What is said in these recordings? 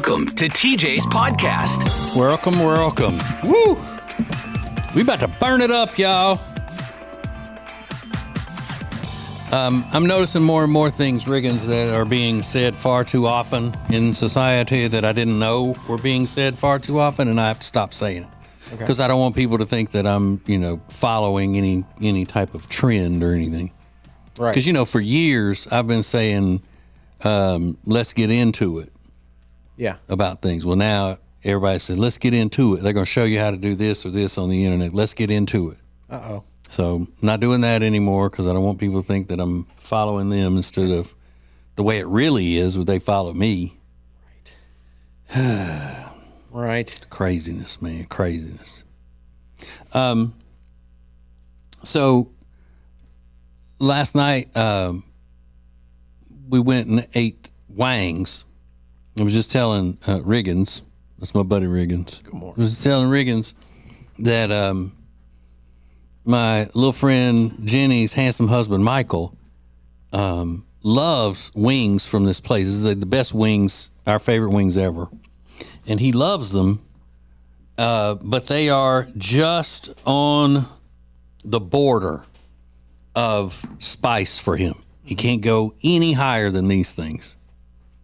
Welcome to TJ's podcast. Welcome. Woo! We about to burn it up, y'all. I'm noticing more and more things, Riggins, that are being said far too often in society that I didn't know were being said far too often, and I have to stop saying it. Because I don't want people to think that I'm, following any type of trend or anything. Right. Because, for years I've been saying, let's get into it. Yeah. About things. Well, now everybody says, let's get into it. They're going to show you how to do this or this on the internet. Let's get into it. Uh-oh. So I'm not doing that anymore because I don't want people to think that I'm following them instead of the way it really is where they follow me. Right. Right. Craziness, man. Craziness. So last night, we went and ate Wang's. I was just telling Riggins, that's my buddy Riggins. Good morning. I was telling Riggins that my little friend Jenny's handsome husband Michael loves wings from this place. This is the best wings, our favorite wings ever. And he loves them, but they are just on the border of spice for him. He can't go any higher than these things.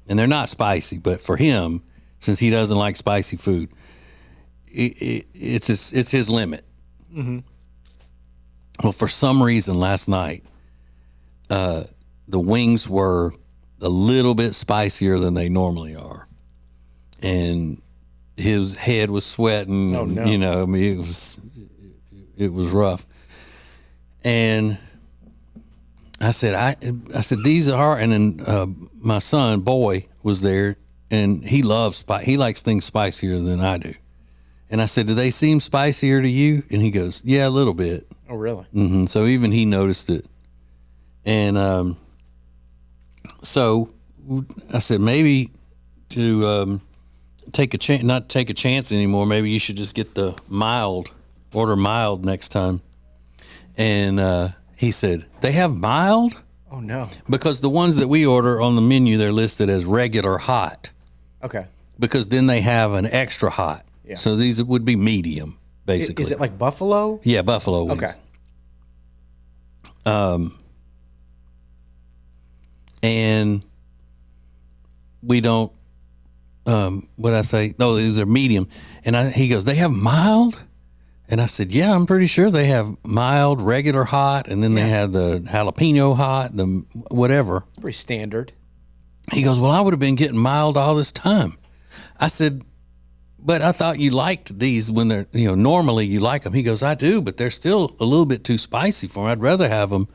And they're not spicy, but for him, since he doesn't like spicy food, it's his limit. Mm-hmm. Well, for some reason last night, the wings were a little bit spicier than they normally are. And his head was sweating. Oh, no. It was rough. And I said, these are, and then my son, Boy, was there, and he loves he likes things spicier than I do. And I said, do they seem spicier to you? And he goes, yeah, a little bit. Oh, really? Mm-hmm. So even he noticed it. And so I said, maybe to not take a chance anymore, maybe you should just get order mild next time. And he said, they have mild? Oh, no. Because the ones that we order on the menu, they're listed as regular hot. Okay. Because then they have an extra hot. Yeah. So these would be medium, basically. Is it like buffalo? Yeah, buffalo wings. Okay. And we don't, what I say? No, these are medium. And he goes, they have mild? And I said, yeah, I'm pretty sure they have mild, regular hot, and then they have the jalapeno hot, the whatever. Pretty standard. He goes, well, I would have been getting mild all this time. I said, but I thought you liked these when they're, normally you like them. He goes, I do, but they're still a little bit too spicy for me. I'd rather have them,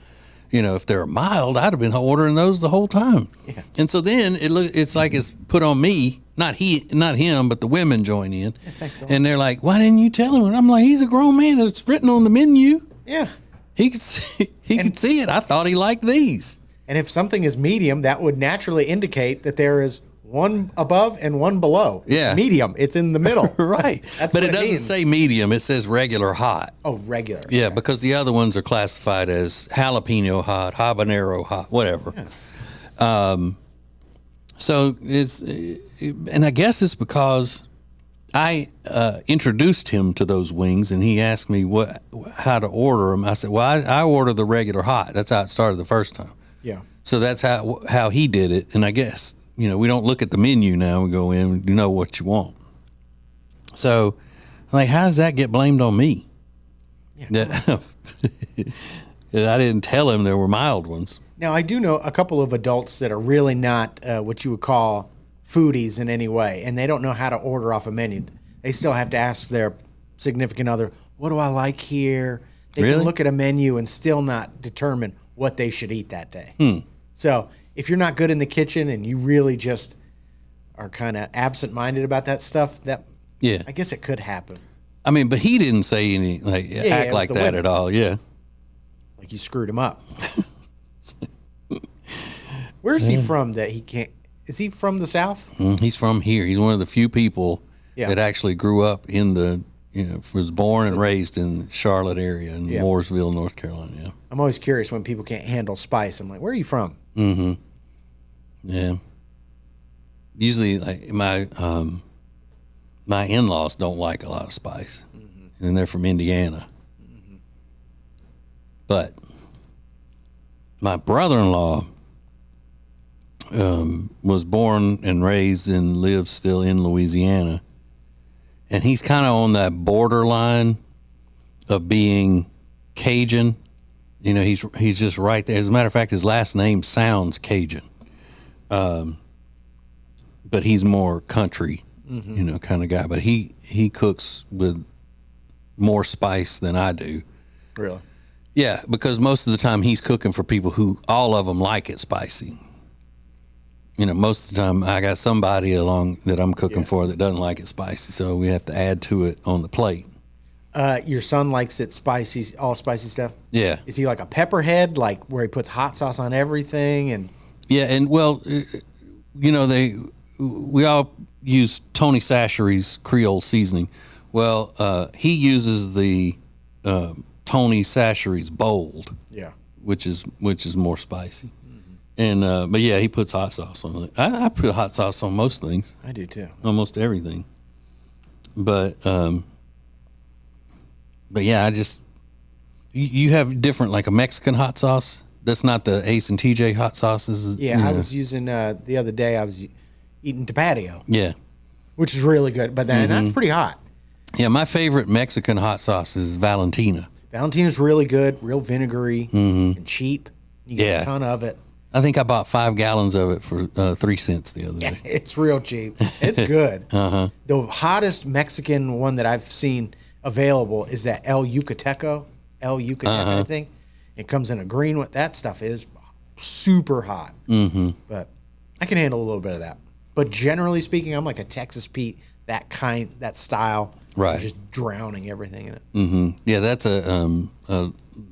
if they're mild, I'd have been ordering those the whole time. Yeah. And so then it's like it's put on me. Not him, but the women join in. I think so. And they're like, why didn't you tell him? And I'm like, he's a grown man. It's written on the menu. Yeah. He could see it. I thought he liked these. And if something is medium, that would naturally indicate that there is one above and one below. Yeah. It's medium. It's in the middle. Right. But it doesn't say medium. It says regular hot. Oh, regular. Yeah, okay. Because the other ones are classified as jalapeno hot, habanero hot, whatever. Yeah. So and I guess it's because I introduced him to those wings, and he asked me how to order them. I said, well, I order the regular hot. That's how it started the first time. Yeah. So that's how he did it. And I guess, we don't look at the menu now. We go in, you know what you want. So I'm like, how does that get blamed on me? Yeah, that I didn't tell him there were mild ones. Now, I do know a couple of adults that are really not what you would call foodies in any way, and they don't know how to order off a menu. They still have to ask their significant other, what do I like here? They can look at a menu and still not determine what they should eat that day. So if you're not good in the kitchen and you really just are kind of absent-minded about that stuff, I guess it could happen. I mean, but he didn't say act like that at all. Yeah. Like you screwed him up. Where is he from that he can't? Is he from the South? He's from here. He's one of the few people that actually grew up in was born and raised in Charlotte area in Mooresville, North Carolina. Yeah. I'm always curious when people can't handle spice. I'm like, where are you from? Mm-hmm. Yeah. usually like my in-laws don't like a lot of spice, and they're from Indiana. But my brother-in-law was born and raised and lives still in Louisiana, and he's kind of on that borderline of being Cajun. You know, he's just right there. As a matter of fact, his last name sounds Cajun, but he's more country, you know, kind of guy. But he cooks with more spice than I do. Really? Yeah, because most of the time he's cooking for people who all of them like it spicy. You know, most of the time I got somebody along that I'm cooking for that doesn't like it spicy, so we have to add to it on the plate. Your son likes it spicy, all spicy stuff? Yeah. Is he like a pepperhead, like where he puts hot sauce on everything? And Yeah, and well, you know, we all use Tony Chachere's Creole seasoning. Well, he uses the Tony Chachere's Bold, yeah. which is more spicy. And but yeah, he puts hot sauce on it. I put hot sauce on most things, I do too. almost everything. But yeah, you have different, like a Mexican hot sauce. That's not the Ace and TJ hot sauces. Yeah, you I know. was using the other day. I was eating tapatio, Yeah. which is really good, but then that's pretty hot. Yeah, my favorite Mexican hot sauce is Valentina. Valentina's really good, real vinegary and cheap. You get Yeah. a ton of it. I think I bought 5 gallons of it for 3 cents the other day. It's real cheap. It's good. The hottest Mexican one that I've seen available is that El Yucateco. I think. It comes in a green one. That stuff is super hot. But I can handle a little bit of that. But generally speaking, I'm like a Texas Pete, that style. Right. Just drowning everything in it. Yeah, that's a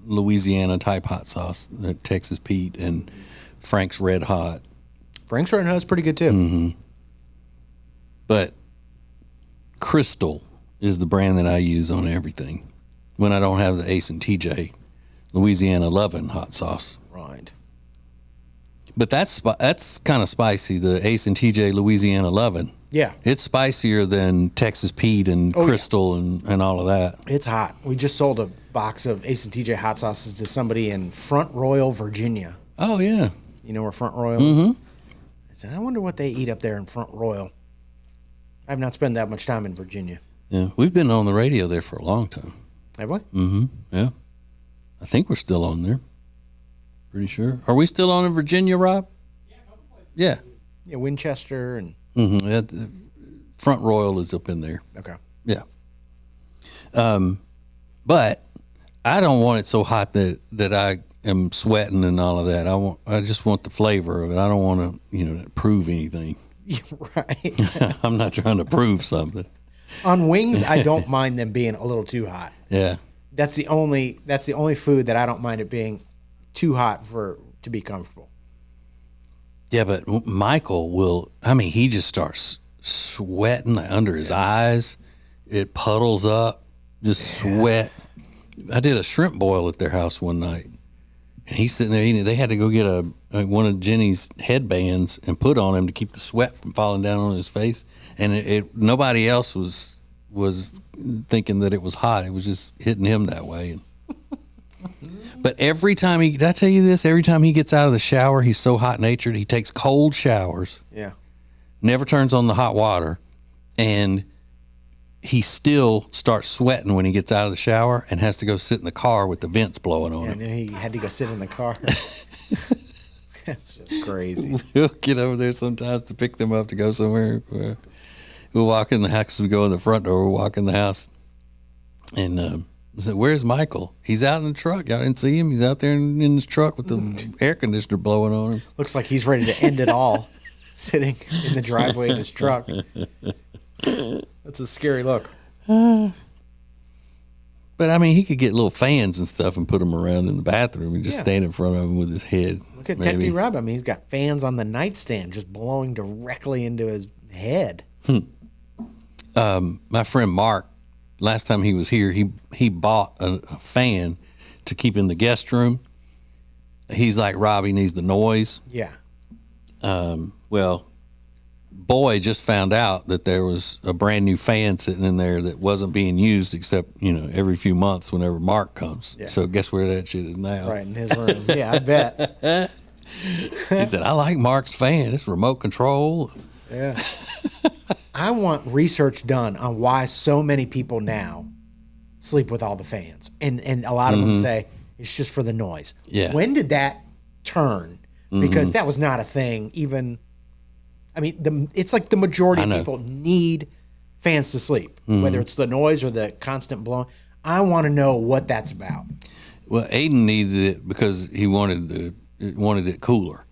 Louisiana type hot sauce, Texas Pete and Frank's Red Hot. Frank's Red Hot is pretty good too. But Crystal is the brand that I use on everything when I don't have the Ace and TJ Louisiana Lovin' hot sauce. Right. But that's kind of spicy, the Ace and TJ Louisiana Lovin'. Yeah. It's spicier than Texas Pete and Crystal and all of that. It's hot. We just sold a box of Ace and TJ hot sauces to somebody in Front Royal, Virginia. Oh, yeah. You know where Front Royal is? I said, I wonder what they eat up there in Front Royal. I have not spent that much time in Virginia. Yeah, we've been on the radio there for a long time. Have we? Yeah. I think we're still on there. Pretty sure. Are we still on in Virginia, Rob? Yeah, a couple places. Yeah. Yeah, Winchester and... Yeah, the Front Royal is up in there. Okay. Yeah. But I don't want it so hot that I am sweating and all of that. I just want the flavor of it. I don't want to, prove anything. Right. I'm not trying to prove something. On wings, I don't mind them being a little too hot. Yeah. That's the only food that I don't mind it being too hot to be comfortable. Yeah, but Michael he just starts sweating under his eyes. It puddles up, just sweat. I did a shrimp boil at their house one night, and he's sitting there eating. They had to go get one of Jenny's headbands and put on him to keep the sweat from falling down on his face. And nobody else was thinking that it was hot. It was just hitting him that way. But every time did I tell you this? Every time he gets out of the shower, he's so hot-natured. He takes cold showers. Yeah. Never turns on the hot water, and he still starts sweating when he gets out of the shower and has to go sit in the car with the vents blowing on And him. then he had to go sit in the car. That's just crazy. We'll get over there sometimes to pick them up to go somewhere. We'll walk in the house. We go in the front door. We'll walk in the house, and I said, "Where's Michael? He's out in the truck. Y'all didn't see him. He's out there in his truck with the air conditioner blowing on him." Looks like he's ready to end it all, sitting in the driveway in his truck. That's a scary look. But he could get little fans and stuff and put them around in the bathroom and just stand in front of him with his head. Look at Tech D. Rob. He's got fans on the nightstand just blowing directly into his head. My friend Mark, last time he was here, he bought a fan to keep in the guest room. He's like, Rob, he needs the noise. Yeah. Well, boy just found out that there was a brand new fan sitting in there that wasn't being used except, every few months whenever Mark comes. Yeah. So guess where that shit is now? Right in his room. Yeah, I bet. He said, I like Mark's fan. It's remote control. Yeah. I want research done on why so many people now sleep with all the fans. And a lot of them say it's just for the noise. Yeah. When did that turn? Because that was not a thing even. I mean, it's like the majority of people need fans to sleep, whether it's the noise or the constant blowing. I want to know what that's about. Well, Aiden needed it because he wanted it cooler.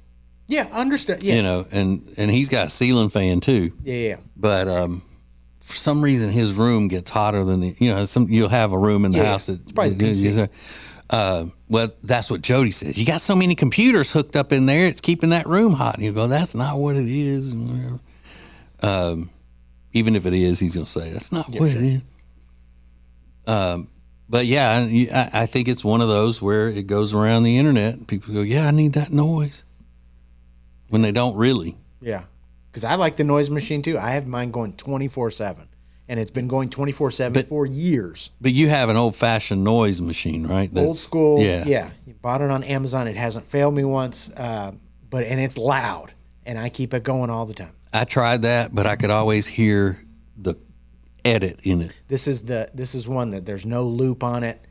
Yeah, understood. Yeah, and he's got a ceiling fan too. Yeah. But for some reason, his room gets hotter than you'll have a room in the house that it's probably the PC. Well, that's what Jody says. You got so many computers hooked up in there, it's keeping that room hot. And you go, that's not what it is. And whatever. Even if it is, he's going to say, that's not what it is. But yeah, I think it's one of those where it goes around the internet and people go, yeah, I need that noise. When they don't really. Yeah. Because I like the noise machine too. I have mine going 24/7. And it's been going 24/7 for years. But you have an old-fashioned noise machine, right? Old school. Yeah. You bought it on Amazon. It hasn't failed me once. And it's loud. And I keep it going all the time. I tried that, but I could always hear the edit in it. This is one that there's no loop on it.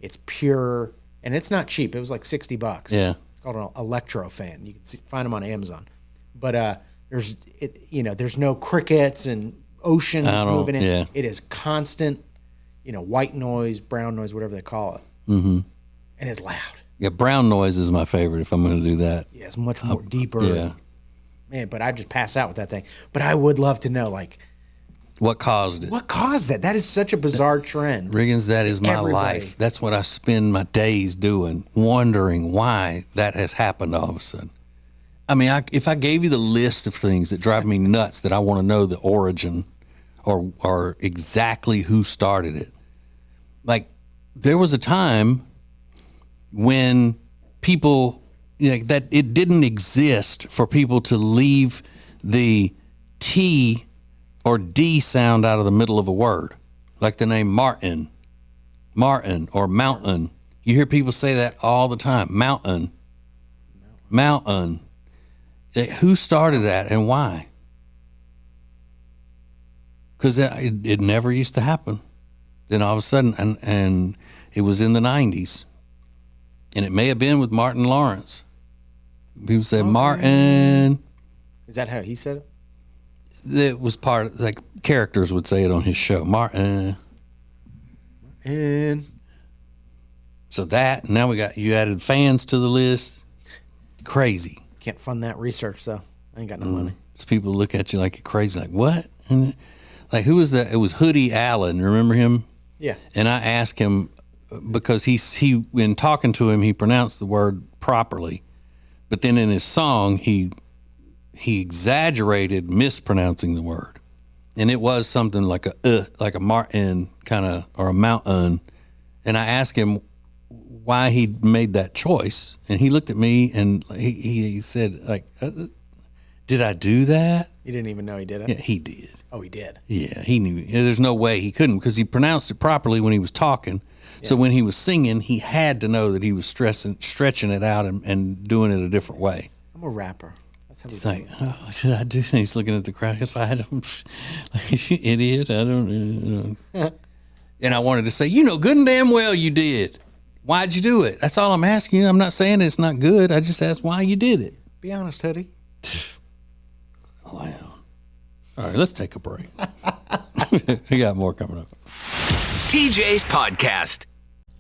It's pure. And it's not cheap. It was like $60. Yeah. It's called an electro fan. You can find them on Amazon. But there's no crickets and oceans moving in. Yeah. It is constant, white noise, brown noise, whatever they call it. Mm-hmm. And it's loud. Yeah, brown noise is my favorite if I'm going to do that. Yeah, it's much more deeper. Yeah. Man, but I just pass out with that thing. But I would love to know, what caused it? What caused that? That is such a bizarre trend. Riggins, that is my life. That's what I spend my days doing, wondering why that has happened all of a sudden. I mean, if I gave you the list of things that drive me nuts that I want to know the origin or exactly who started it. Like, there was a time when people, that it didn't exist for people to leave the T or D sound out of the middle of a word. Like the name Martin or Mountain. You hear people say that all the time. Mountain. Who started that and why? Because it never used to happen. Then all of a sudden, and it was in the 90s. And it may have been with Martin Lawrence. People said, Martin. Is that how he said it? It was part of, characters would say it on his show. Martin. And so now you added fans to the list. Crazy. Can't fund that research, though. I ain't got no money. So people look at you like you're crazy. Like, what? And who was that? It was Hoodie Allen. Remember him? Yeah. And I asked him, because he in talking to him, he pronounced the word properly. But then in his song, he exaggerated mispronouncing the word. And it was something like a Martin kind of, or a mountain. And I asked him why he made that choice. And he looked at me and he said, did I do that? You didn't even know he did it? Yeah, he did. Oh, he did? Yeah, he knew. There's no way he couldn't, because he pronounced it properly when he was talking. Yeah. So when he was singing, he had to know that he was stretching it out and doing it a different way. I'm a rapper. That's how he's like, oh, should I do? He's looking at the crowd. He's like, I don't, you idiot. I don't. And I wanted to say, good and damn well you did. Why'd you do it? That's all I'm asking you. I'm not saying it's not good. I just asked why you did it. Be honest, Hoodie. Wow. All right, let's take a break. We got more coming up. TJ's Podcast.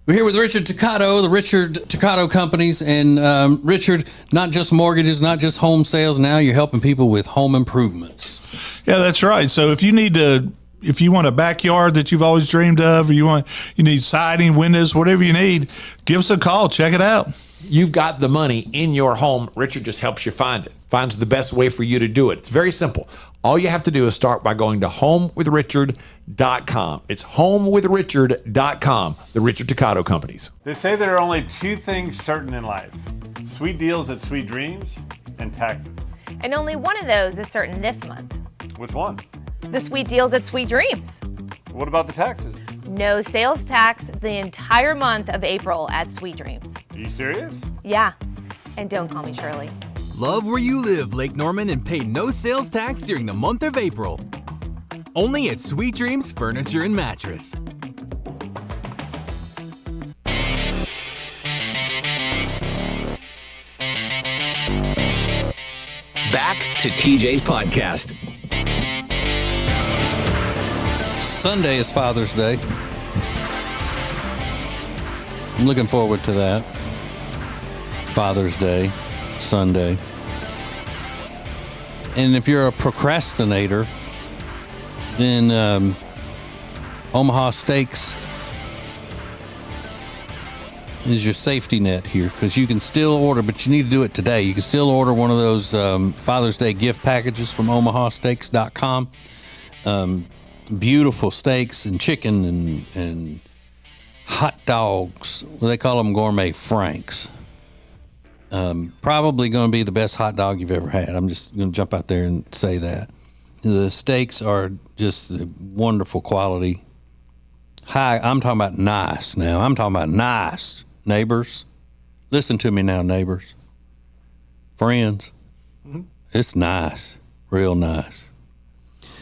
We're here with Richard Toccato, the Richard Toccato Companies. And Richard, not just mortgages, not just home sales. Now you're helping people with home improvements. Yeah, that's right. So if you want a backyard that you've always dreamed of, or you need siding, windows, whatever you need, give us a call. Check it out. You've got the money in your home. Richard just helps you find it. Finds the best way for you to do it. It's very simple. All you have to do is start by going to homewithrichard.com. It's homewithrichard.com, the Richard Toccato Companies. They say there are only two things certain in life: sweet deals at Sweet Dreams and taxes. And only one of those is certain this month. Which one? The sweet deals at Sweet Dreams. What about the taxes? No sales tax the entire month of April at Sweet Dreams. Are you serious? Yeah. And don't call me Shirley. Love where you live, Lake Norman, and pay no sales tax during the month of April. Only at Sweet Dreams Furniture and Mattress. Back to TJ's podcast. Sunday is Father's Day. I'm looking forward to that. Father's Day, Sunday. And if you're a procrastinator, then Omaha Steaks is your safety net here, because you can still order, but you need to do it today. You can still order one of those Father's Day gift packages from omahasteaks.com. Beautiful steaks and chicken and hot dogs. Well, they call them gourmet franks. Probably going to be the best hot dog you've ever had. I'm just going to jump out there and say that. The steaks are just wonderful quality. Hi, I'm talking about nice now. I'm talking about nice. Neighbors, listen to me now, neighbors. Friends, It's nice, real nice.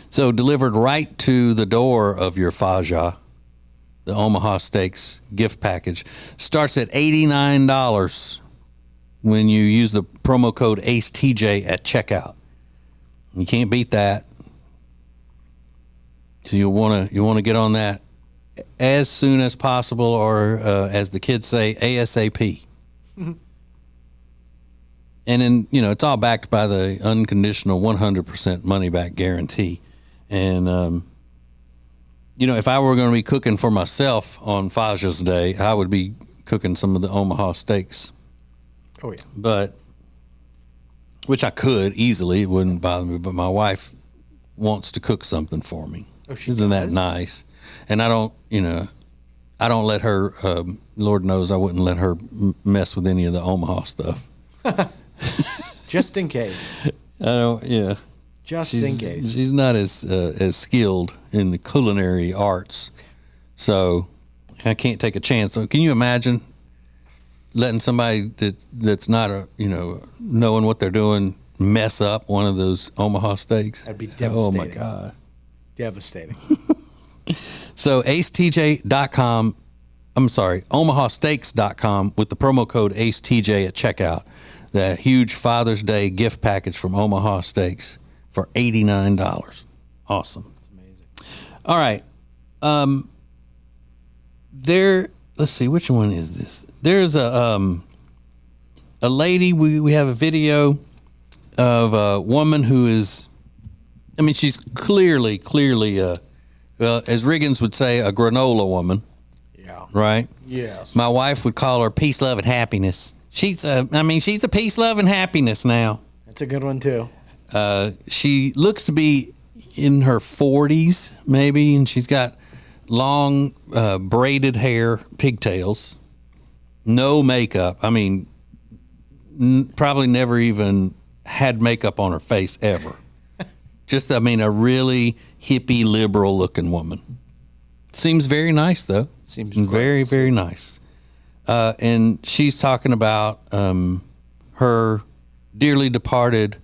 So delivered right to the door of your Faja, the Omaha Steaks gift package starts at $89 when you use the promo code ACETJ at checkout. You can't beat that. So you want to get on that as soon as possible, or as the kids say, ASAP. And then, it's all backed by the unconditional 100% money back guarantee. And, if I were going to be cooking for myself on Faja's Day, I would be cooking some of the Omaha steaks. Oh, yeah. But, which I could easily, it wouldn't bother me, but my wife wants to cook something for me. Oh, she Isn't does? that nice? And I don't let her, Lord knows I wouldn't let her mess with any of the Omaha stuff. Just in case. I don't, yeah. Just in case. She's not as skilled in the culinary arts, so I can't take a chance. So can you imagine letting somebody that's not knowing what they're doing mess up one of those Omaha steaks? That'd be devastating. Oh my God. Devastating. So AceTJ.com, omahasteaks.com with the promo code AceTJ at checkout. That huge Father's Day gift package from Omaha Steaks for $89. Awesome. It's amazing. All right. Let's see, which one is this? There's a lady, we have a video of a woman who is, she's clearly, as Riggins would say, a granola woman. Yeah. Right? Yes. My wife would call her peace, love, and happiness. She's a peace, love, and happiness now. That's a good one, too. She looks to be in her 40s, maybe, and she's got long braided hair, pigtails, no makeup. Probably never even had makeup on her face ever. Just, a really hippie, liberal-looking woman. Seems very nice, though. Seems very, quite very nice. And she's talking about her dearly departed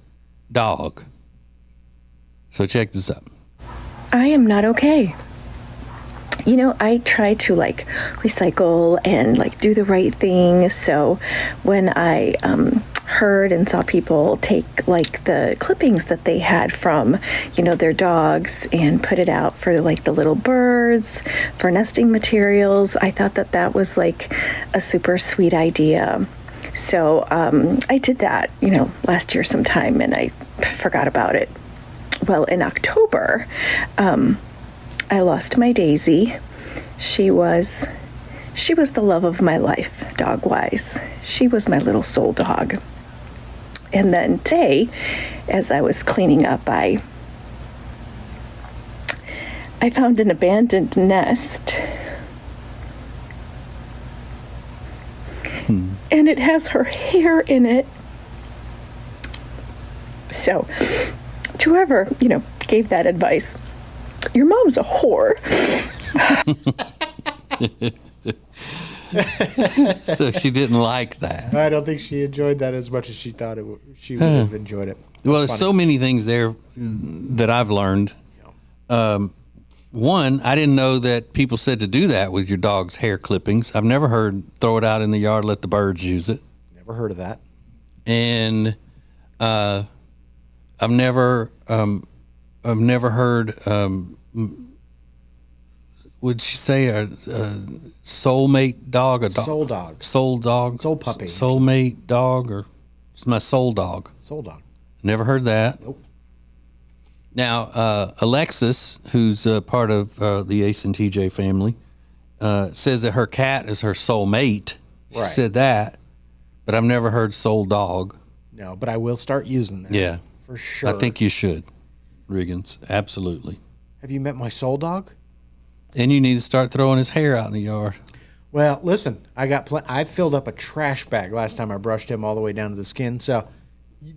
dog. So check this out. I am not okay. I try to recycle and do the right thing. So when I heard and saw people take the clippings that they had from, their dogs and put it out for the little birds, for nesting materials, I thought that was a super sweet idea. So I did that, last year sometime, and I forgot about it. Well, in October, I lost my Daisy. She was the love of my life, dog-wise. She was my little soul dog. And then today, as I was cleaning up, I found an abandoned nest. And it has her hair in it. So, to whoever, gave that advice, your mom's a whore. So she didn't like that. I don't think she enjoyed that as much as she thought she would have enjoyed it. Well, there's so many things there that I've learned. One, I didn't know that people said to do that with your dog's hair clippings. I've never heard throw it out in the yard, let the birds use it. Never heard of that. And I've never heard. Would she say a soulmate dog? Soul dog. Soul dog. Soul puppy. Soulmate dog, or it's my soul dog. Soul dog. Never heard that. Nope. Now, Alexis, who's part of the Ace and TJ family, says that her cat is her soulmate. She Right. said that, but I've never heard soul dog. No, but I will start using that. Yeah. For sure. I think you should, Riggins. Absolutely. Have you met my soul dog? And you need to start throwing his hair out in the yard. Well, listen, I filled up a trash bag last time I brushed him all the way down to the skin, so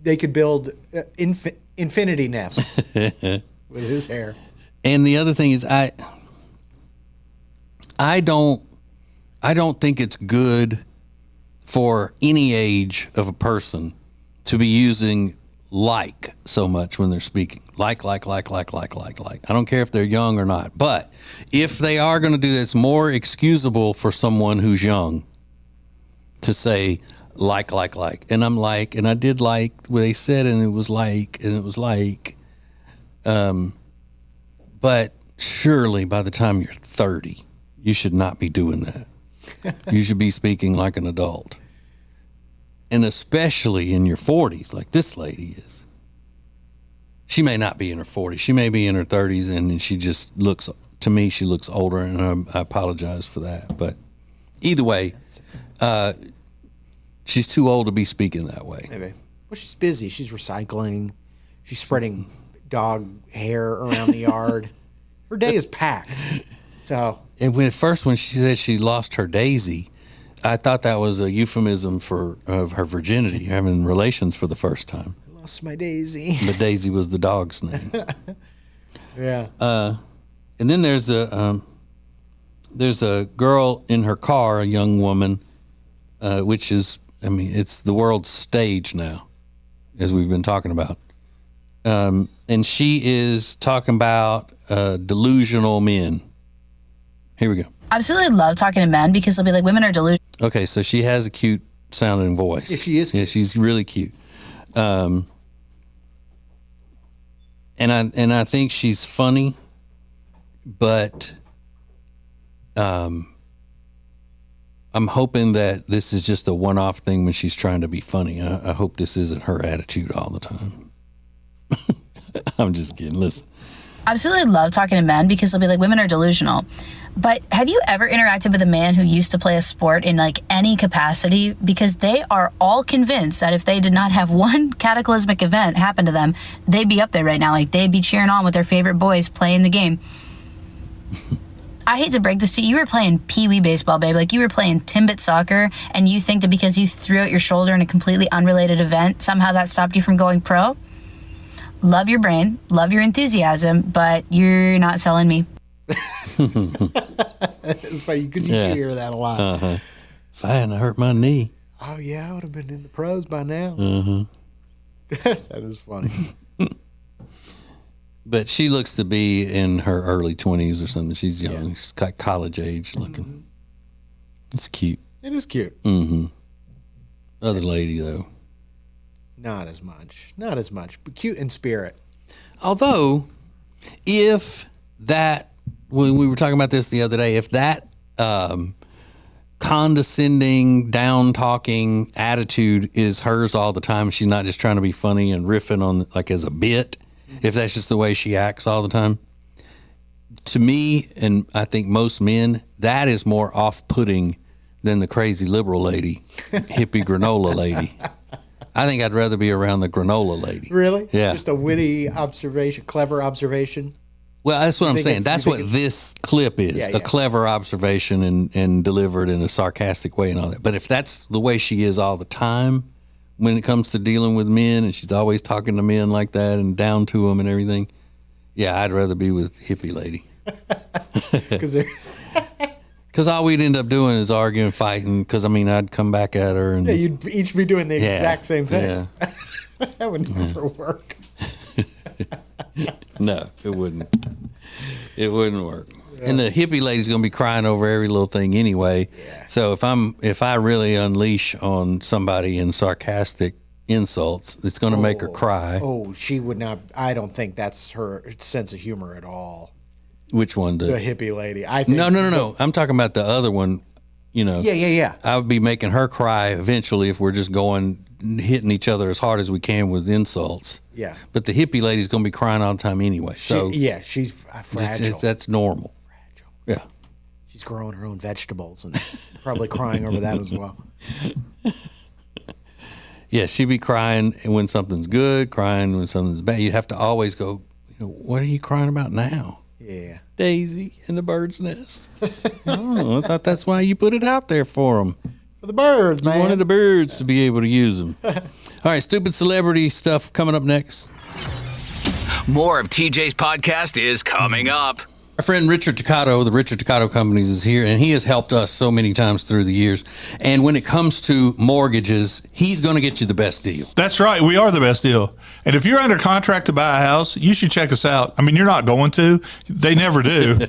they could build infinity nests with his hair. And the other thing is, I don't think it's good for any age of a person to be using like so much when they're speaking. Like. I don't care if they're young or not. But if they are going to do that, it's more excusable for someone who's young to say like. And I'm like, and I did like what they said, and it was like. But surely by the time you're 30, you should not be doing that. You should be speaking like an adult. And especially in your 40s, like this lady is. She may not be in her 40s. She may be in her 30s, and she just looks, to me, she looks older, and I apologize for that. But either way, she's too old to be speaking that way. Maybe. Well, she's busy. She's recycling. She's spreading dog hair around the yard. Her day is packed. So. And when she said she lost her Daisy, I thought that was a euphemism for her virginity, having relations for the first time. I lost my Daisy. But Daisy was the dog's name. Yeah. And then there's a girl in her car, a young woman, which is, it's the world's stage now, as we've been talking about. And she is talking about delusional men. Here we go. Absolutely love talking to men because they'll be like, women are delusional. Okay, so she has a cute sounding voice. Yeah, she is cute. Yeah, she's really cute. And I think she's funny, but I'm hoping that this is just a one-off thing when she's trying to be funny. I hope this isn't her attitude all the time. I'm just kidding. Listen. Absolutely love talking to men because they'll be like, women are delusional. But have you ever interacted with a man who used to play a sport in like any capacity? Because they are all convinced that if they did not have one cataclysmic event happen to them, they'd be up there right now. Like they'd be cheering on with their favorite boys playing the game. I hate to break this to you, you were playing pee-wee baseball, babe. Like you were playing Timbit soccer, and you think that because you threw out your shoulder in a completely unrelated event, somehow that stopped you from going pro? Love your brain, love your enthusiasm, but you're not selling me. It's funny because you do hear that a lot. Uh-huh. If I hadn't hurt my knee. Oh, yeah, I would have been in the pros by now. Uh-huh. That is funny. But she looks to be in her early 20s or something. She's young. Yeah. She's got college age looking. Mm-hmm. It's cute. It is cute. Mm-hmm. Other lady, though. Not as much, but cute in spirit. Although, if that, when we were talking about this the other day, if that condescending, down-talking attitude is hers all the time, she's not just trying to be funny and riffing on, like, as a bit, if that's just the way she acts all the time, to me, and I think most men, that is more off-putting than the crazy liberal lady, hippie granola lady. I think I'd rather be around the granola lady. Really? Yeah. Just a witty observation, clever observation. Well, that's what I'm saying. That's what this clip is, a clever observation and delivered in a sarcastic way and all that. But if that's the way she is all the time, when it comes to dealing with men, and she's always talking to men like that and down to them and everything. Yeah, I'd rather be with hippie lady. Because all we'd end up doing is arguing, fighting. Because I'd come back at her, and you'd each be doing the exact same thing. Yeah. That would never work. No, it wouldn't. It wouldn't work. And the hippie lady's gonna be crying over every little thing anyway. Yeah. So if I really unleash on somebody in sarcastic insults, it's gonna make her cry. Oh, she would not. I don't think that's her sense of humor at all. Which one? The hippie lady. I think No. I'm talking about the other one. Yeah. I would be making her cry eventually if we're just hitting each other as hard as we can with insults. Yeah. But the hippie lady's gonna be crying all the time anyway. So she's fragile. That's normal. Yeah. She's growing her own vegetables and probably crying over that as well. Yeah, she'd be crying when something's good, crying when something's bad. You'd have to always go, what are you crying about now? Yeah. Daisy and the bird's nest. Oh, I thought that's why you put it out there for them. For the birds, man. You wanted the birds to be able to use them. All right, stupid celebrity stuff coming up next. More of TJ's podcast is coming up. Our friend Richard Toccato, the Richard Toccato Companies, is here, and he has helped us so many times through the years. And when it comes to mortgages, he's going to get you the best deal. That's right. We are the best deal. And if you're under contract to buy a house, you should check us out. You're not going to. They never do. but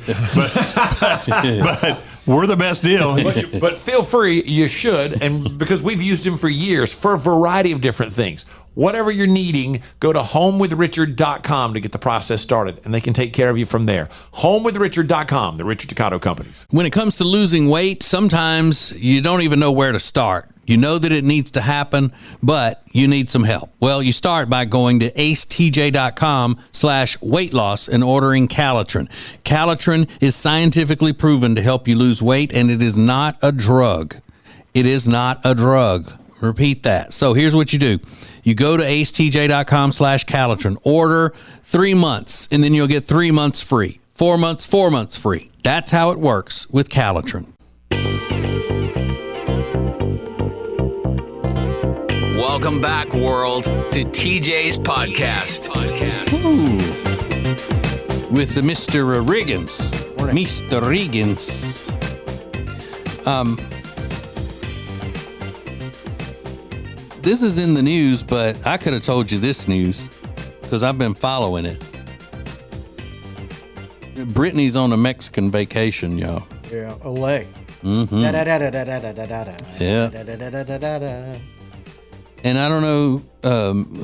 we're the best deal. But feel free, you should, and because we've used him for years for a variety of different things. Whatever you're needing, go to homewithrichard.com to get the process started, and they can take care of you from there. Homewithrichard.com, the Richard Toccato Companies. When it comes to losing weight, sometimes you don't even know where to start. You know that it needs to happen, but you need some help. Well, you start by going to acetj.com/weight loss and ordering Calitrin. Calitrin is scientifically proven to help you lose weight, and it is not a drug. It is not a drug. Repeat that. So here's what you do. You go to acetj.com/Calitrin, order 3 months, and then you'll get 3 months free. 4 months free. That's how it works with Calitrin. Welcome back, world, to TJ's podcast. Ooh. With the Mr. Riggins. Mr. Riggins. This is in the news, but I could have told you this news because I've been following it. Brittany's on a Mexican vacation, y'all. Yeah, Olay. Mm-hmm. Yeah. And I don't know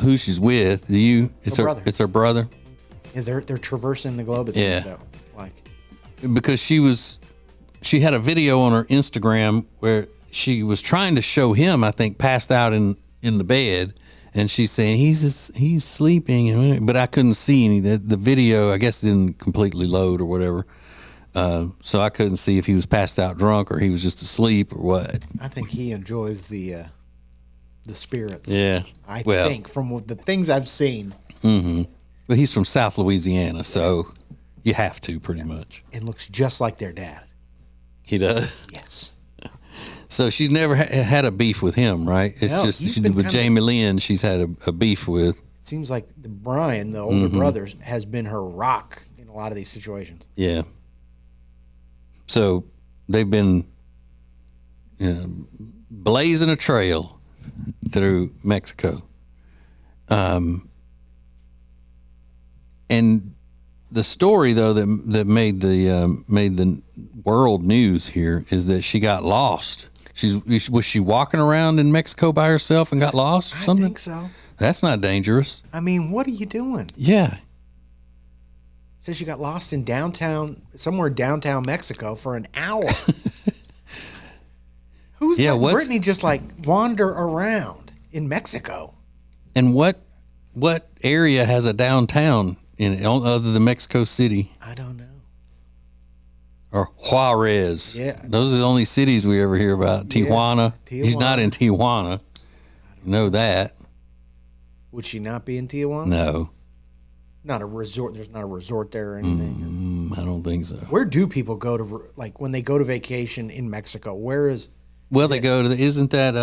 who she's with. It's her brother. It's her brother. Yeah, they're traversing the globe. It seems so. Because she had a video on her Instagram where she was trying to show him, I think, passed out in the bed, and she's saying he's sleeping, but I couldn't see any. The video, I guess, didn't completely load or whatever. So I couldn't see if he was passed out drunk or he was just asleep or what. I think he enjoys the spirits. Yeah. I think from the things I've seen. Mm-hmm. But he's from South Louisiana, so you have to pretty much. And looks just like their dad. He does? Yes. So she's never had a beef with him, right? It's just with Jamie Lynn she's had a beef with. It seems like Brian, the older brother, has been her rock in a lot of these situations. Yeah. So they've been blazing a trail through Mexico. And the story, though, that made the world news here is that she got lost. Was she walking around in Mexico by herself and got lost or something? I think so. That's not dangerous. What are you doing? Yeah. Says she got lost in somewhere downtown Mexico for an hour. Who's letting Brittany just wander around in Mexico? And what area has a downtown in it other than Mexico City? I don't know. Or Juarez. Yeah. Those are the only cities we ever hear about. Tijuana. Yeah. He's not in Tijuana. You know that. Would she not be in Tijuana? No. Not a resort. There's not a resort there or anything. I don't think so. Where do people go to, when they go to vacation in Mexico? Where is? Well, they go to isn't that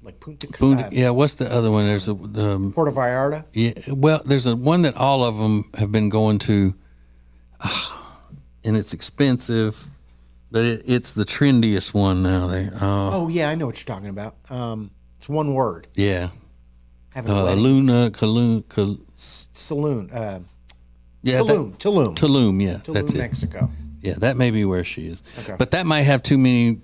like Punta Yeah, what's the other one? There's Puerto Vallarta. Yeah, well, there's a one that all of them have been going to, and it's expensive, but it's the trendiest one now. Oh yeah, I know what you're talking about. It's one word. Yeah, Luna, Saloon. Yeah, Tulum. Tulum, yeah, Tulum, that's it. Mexico. Yeah, that may be where she is. Okay. But that might have too many,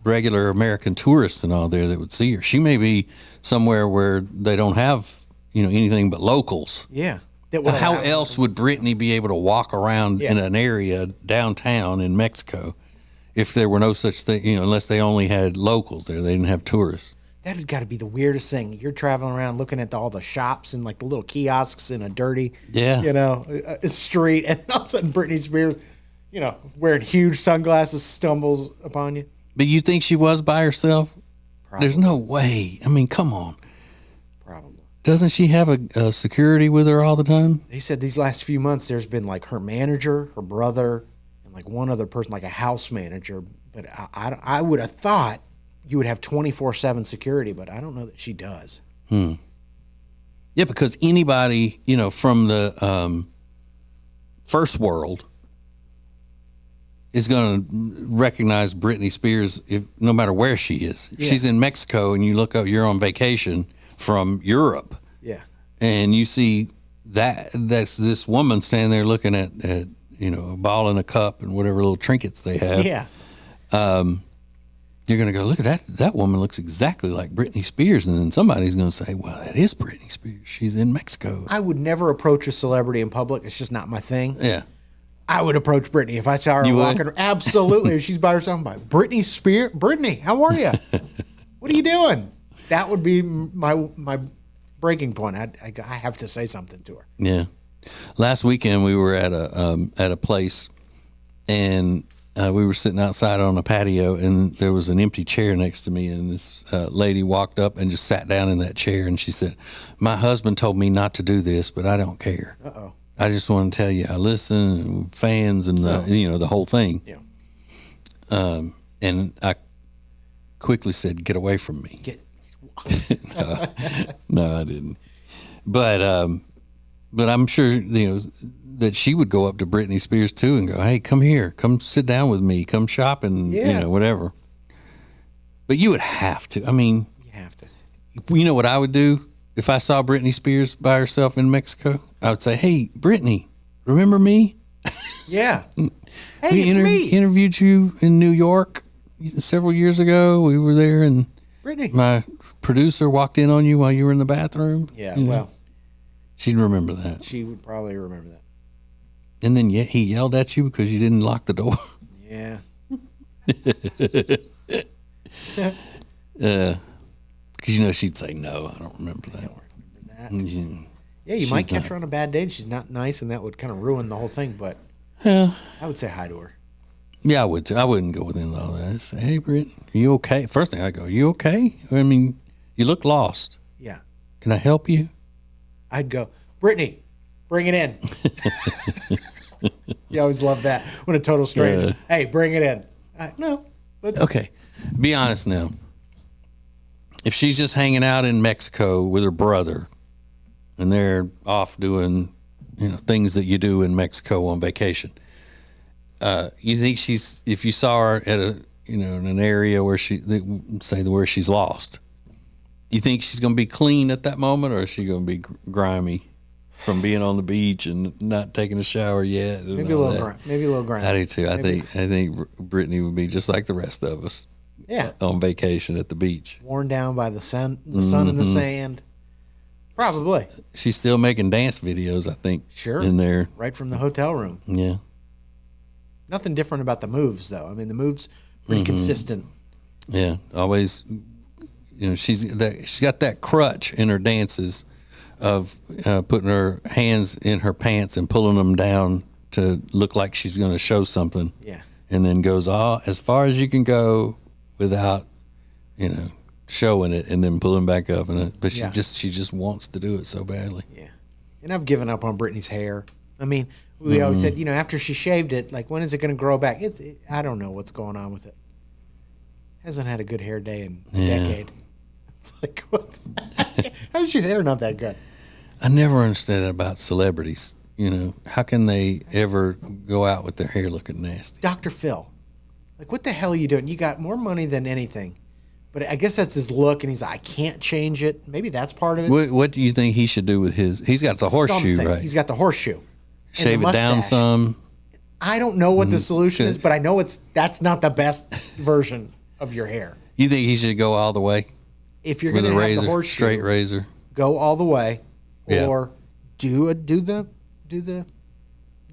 regular American tourists and all there that would see her. She may be somewhere where they don't have, anything but locals. Yeah. How else would Brittany be able to walk around in an area downtown in Mexico if there were no such thing, unless they only had locals there? They didn't have tourists. That has got to be the weirdest thing. You're traveling around looking at all the shops and like the little kiosks in a dirty, street, and all of a sudden Britney Spears, wearing huge sunglasses stumbles upon you. But you think she was by herself? Probably. There's no way. I mean, come on. Probably. Doesn't she have a security with her all the time? They said these last few months there's been like her manager, her brother, and like one other person, like a house manager. But I would have thought you would have 24/7 security, but I don't know that she does. Yeah, because anybody, from the first world is going to recognize Britney Spears no matter where she is. If she's in Mexico and you look up, you're on vacation from Europe. Yeah. And you see that's this woman standing there looking at a ball and a cup and whatever little trinkets they have. Yeah. You're going to go, look at that. That woman looks exactly like Britney Spears. And then somebody's going to say, well, that is Britney Spears. She's in Mexico. I would never approach a celebrity in public. It's just not my thing. Yeah. I would approach Britney if I saw her walking. Absolutely. If she's by herself, I'm like, Britney Spears? Britney, how are you? What are you doing? That would be my breaking point. I have to say something to her. Yeah. Last weekend we were at a place, and we were sitting outside on a patio, and there was an empty chair next to me, and this lady walked up and just sat down in that chair, and she said, "My husband told me not to do this, but I don't care. Uh-oh. I just want to tell you, I listen, and fans, and the whole thing." Yeah. And I quickly said, "Get away from me." No, I didn't. But I'm sure that she would go up to Britney Spears too and go, "Hey, come here, come sit down with me, come shopping, whatever." But you would have to. I mean, you have to. You know what I would do if I saw Britney Spears by herself in Mexico? I would say, "Hey, Britney, remember me?" Yeah. Hey, we it's me. Interviewed you in New York several years ago. We were there, and Britney, my producer walked in on you while you were in the bathroom. Yeah, well, she'd remember that. She would probably remember that. And then he yelled at you because you didn't lock the door. Yeah. Because she'd say no. I don't remember that. Yeah, you might catch her on a bad day and she's not nice, and that would kind of ruin the whole thing. But yeah, I would say hi to her. Yeah, I would too. I wouldn't go within all that. I'd say, "Hey, Britt, are you okay?" First thing I go, "You okay? I mean, you look lost. Yeah. Can I help you?" I'd go, "Brittany, bring it in." You always love that when a total stranger, "Hey, bring it in." No, let's. Okay, be honest now. If she's just hanging out in Mexico with her brother, and they're off doing, things that you do in Mexico on vacation, you think if you saw her at in an area where where she's lost, you think she's going to be clean at that moment, or is she going to be grimy from being on the beach and not taking a shower yet? Maybe a little grimy. I do too. I think Brittany would be just like the rest of us. Yeah. On vacation at the beach. Worn down by the sun and the sand. Probably. She's still making dance videos, I think. Sure. In there. Right from the hotel room. Yeah. Nothing different about the moves, though. I mean, the moves pretty consistent. Yeah. Always, she's got that crutch in her dances of putting her hands in her pants and pulling them down to look like she's going to show something. Yeah. And then goes as far as you can go without, showing it, and then pulling back up. But she just wants to do it so badly. Yeah. And I've given up on Britney's hair. I mean, we always said, after she shaved it, like, when is it going to grow back? I don't know what's going on with it. Hasn't had a good hair day in a decade. It's like, what? How's your hair not that good? I never understood that about celebrities. How can they ever go out with their hair looking nasty? Dr. Phil. Like, what the hell are you doing? You got more money than anything. But I guess that's his look, and he's like, I can't change it. Maybe that's part of it. What do you think he should do with his? He's got the horseshoe, Something. right? He's got the horseshoe. Shave it down some. I don't know what the solution is, but I know that's not the best version of your hair. You think he should go all the way? If you're with going a to have razor, the horseshoe, straight razor, go all the way, Yeah. or do the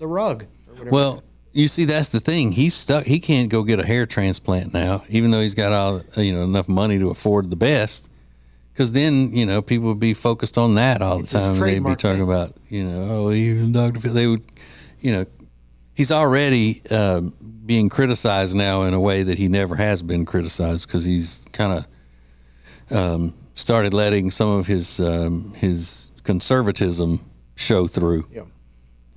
rug. Or whatever. Well, you see, that's the thing. He's stuck. He can't go get a hair transplant now, even though he's got all enough money to afford the best. Because then people would be focused on that all the time. And they'd be talking about even Dr. Phil. They would, he's already being criticized now in a way that he never has been criticized because he's kind of started letting some of his conservatism show through. Yeah.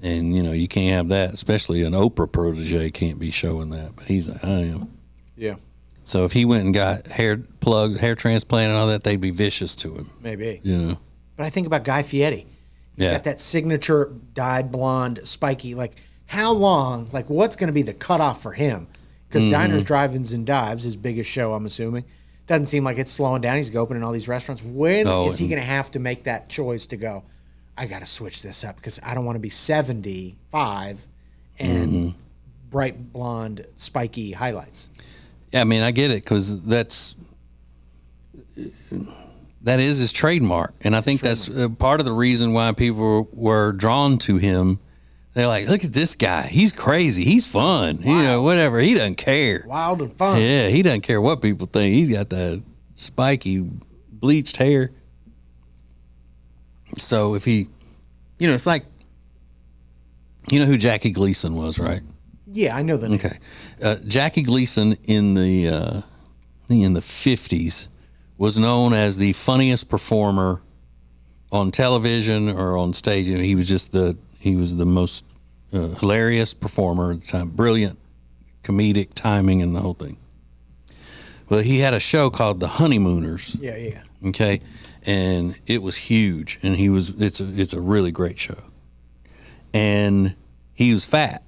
And, you can't have that, especially an Oprah protege can't be showing that. But he's like, I am. Yeah. So if he went and got hair plugged, hair transplant and all that, they'd be vicious to him. Maybe. But I think about Guy Fieri. He's got that signature dyed blonde, spiky. Like, how long, what's going to be the cutoff for him? Because Diners, Drive-Ins, and Dives, his biggest show, I'm assuming, doesn't seem like it's slowing down. He's opening all these restaurants. When is he going to have to make that choice to go, I got to switch this up because I don't want to be 75 and bright blonde, spiky highlights. Yeah, I mean, I get it because that is his trademark. And I think that's part of the reason why people were drawn to him. They're like, look at this guy. He's crazy. He's fun. Whatever. He doesn't care. Wild and fun. Yeah, he doesn't care what people think. He's got the spiky, bleached hair. So if he, it's like, who Jackie Gleason was, right? Yeah, I know the name. Okay. Jackie Gleason in the 50s was known as the funniest performer on television or on stage. He was the most hilarious performer at the time. Brilliant comedic timing and the whole thing. Well, he had a show called The Honeymooners. Yeah. Okay. And it was huge, and it's a really great show. And he was fat.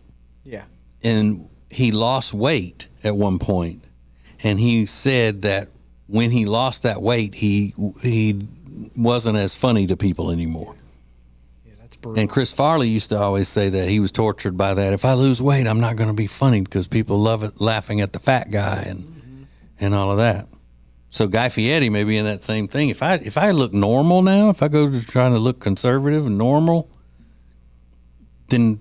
Yeah. And he lost weight at one point, and he said that when he lost that weight, he wasn't as funny to people anymore. Yeah, that's brutal. And Chris Farley used to always say that he was tortured by that. If I lose weight, I'm not going to be funny because people love it, laughing at the fat guy and all of that. So Guy Fieri may be in that same thing. If I look normal now, if I go to trying to look conservative and normal, then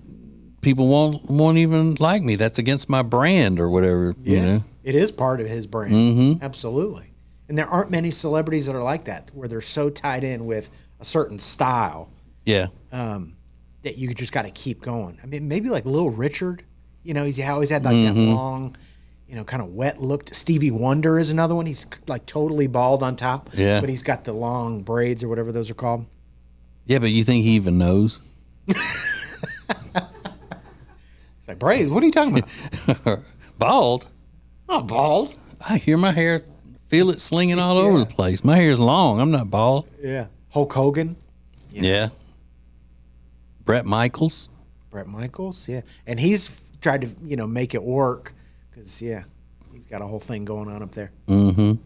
people won't even like me. That's against my brand or whatever. Yeah, it is part of his brand. Absolutely. And there aren't many celebrities that are like that, where they're so tied in with a certain style. Yeah. That you just got to keep going. I mean, maybe like Little Richard. He's always had like that long, kind of wet look. Stevie Wonder is another one. He's like totally bald on top. Yeah. But he's got the long braids or whatever those are called. Yeah, but you think he even knows? It's like, braids? What are you talking about? Bald? Not bald. I hear my hair, feel it slinging all over the place. My hair's long. I'm not bald. Yeah. Hulk Hogan. Yeah. Brett Michaels. Yeah. And he's tried to, make it work because, he's got a whole thing going on up there. I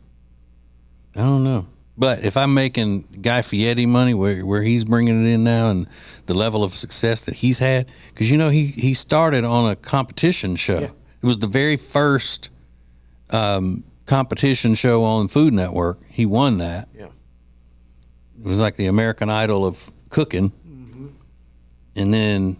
don't know. But if I'm making Guy Fieri money where he's bringing it in now and the level of success that he's had, because, he started on a competition show. Yeah. It was the very first competition show on Food Network. He won that. Yeah. It was like the American Idol of cooking. And then,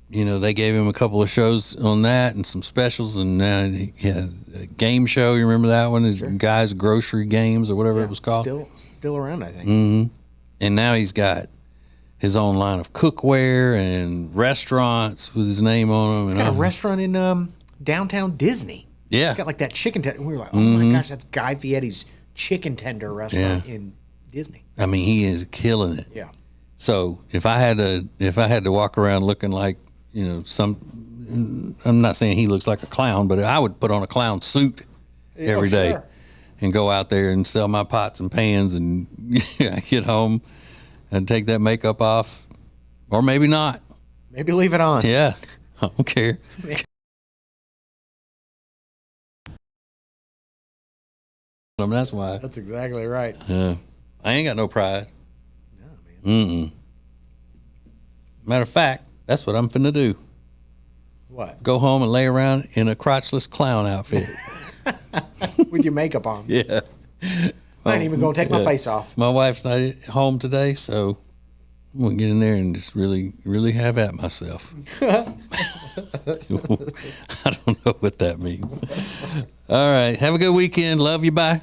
they gave him a couple of shows on that and some specials. And now he had a game show. You remember that one? Sure. Guy's Grocery Games or whatever it was called. Still around, I think. And now he's got his own line of cookware and restaurants with his name on them. He's got a restaurant in downtown Disney. Yeah. He's got like that chicken tender. We were like, oh my gosh, that's Guy Fieri's chicken tender restaurant in Disney. I mean, he is killing it. Yeah. So if I had to walk around looking like, I'm not saying he looks like a clown, but I would put on a clown suit every day. Sure. and go out there and sell my pots and pans and get home and take that makeup off, or maybe not. Maybe leave it on. Yeah, I don't care. That's why. That's exactly right. I ain't got no pride. No, man. Mm-mm. Matter of fact, that's what I'm finna do. What? Go home and lay around in a crotchless clown outfit. With your makeup on. Yeah. I ain't even gonna take my face off. My wife's not at home today, so I'm gonna get in there and just really, really have at myself. I don't know what that means. All right. Have a good weekend. Love you. Bye.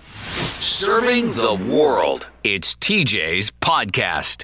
Serving the world. It's TJ's podcast.